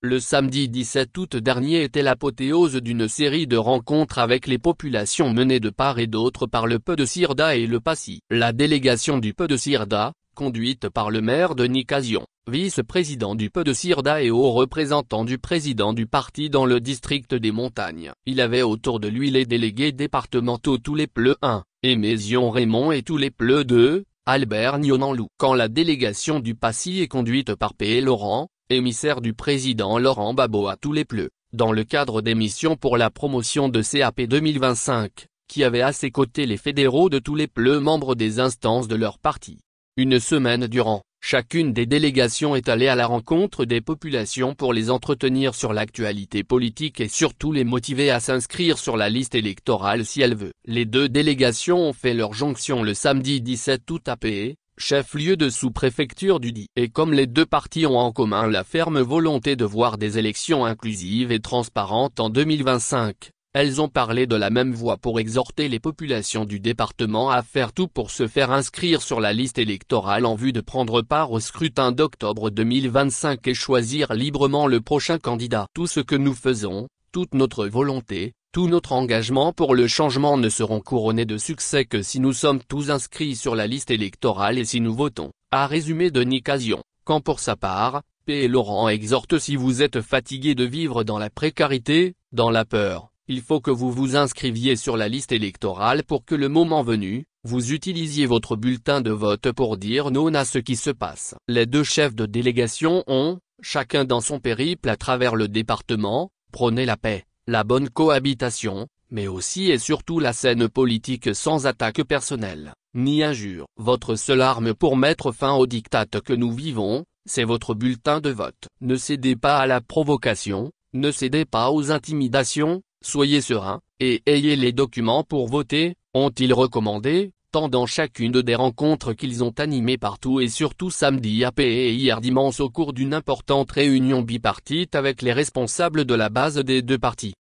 Le samedi 17 août dernier était l'apothéose d'une série de rencontres avec les populations menées de part et d'autre par le PDCIRDA et le PACI. La délégation du PDCIRDA, conduite par le maire de Nicasion, vice-président du PDCIRDA et haut représentant du président du parti dans le district des Montagnes. Il avait autour de lui les délégués départementaux Toulepleu 1, Émézion Raymond et Toulepleu 2, Albert Nionanlou. Quand la délégation du PACI est conduite par P. Laurent, émissaire du président Laurent Gbagbo à Toulepleu, dans le cadre des missions pour la promotion de CAP 2025, qui avait à ses côtés les fédéraux de Toulepleu membres des instances de leur parti. Une semaine durant, chacune des délégations est allée à la rencontre des populations pour les entretenir sur l'actualité politique et surtout les motiver à s'inscrire sur la liste électorale si elle veut. Les deux délégations ont fait leur jonction le samedi 17 août à Pé, chef-lieu de sous-préfecture du DI. Et comme les deux partis ont en commun la ferme volonté de voir des élections inclusives et transparentes en 2025, elles ont parlé de la même voix pour exhorter les populations du département à faire tout pour se faire inscrire sur la liste électorale en vue de prendre part au scrutin d'octobre 2025 et choisir librement le prochain candidat. Tout ce que nous faisons, toute notre volonté, tout notre engagement pour le changement ne seront couronnés de succès que si nous sommes tous inscrits sur la liste électorale et si nous votons, a résumé de Nicasion. Quand pour sa part, P. Laurent exhorte: si vous êtes fatigué de vivre dans la précarité, dans la peur, il faut que vous vous inscriviez sur la liste électorale pour que le moment venu, vous utilisiez votre bulletin de vote pour dire non à ce qui se passe. Les deux chefs de délégation ont, chacun dans son périple à travers le département, prôné la paix, la bonne cohabitation, mais aussi et surtout la saine politique sans attaque personnelle, ni injure. Votre seule arme pour mettre fin au diktat que nous vivons, c'est votre bulletin de vote. Ne cédez pas à la provocation, ne cédez pas aux intimidations, soyez serein, et ayez les documents pour voter, ont-ils recommandé, pendant chacune des rencontres qu'ils ont animées partout et surtout samedi à Pé et hier dimanche au cours d'une importante réunion bipartite avec les responsables de la base des deux partis.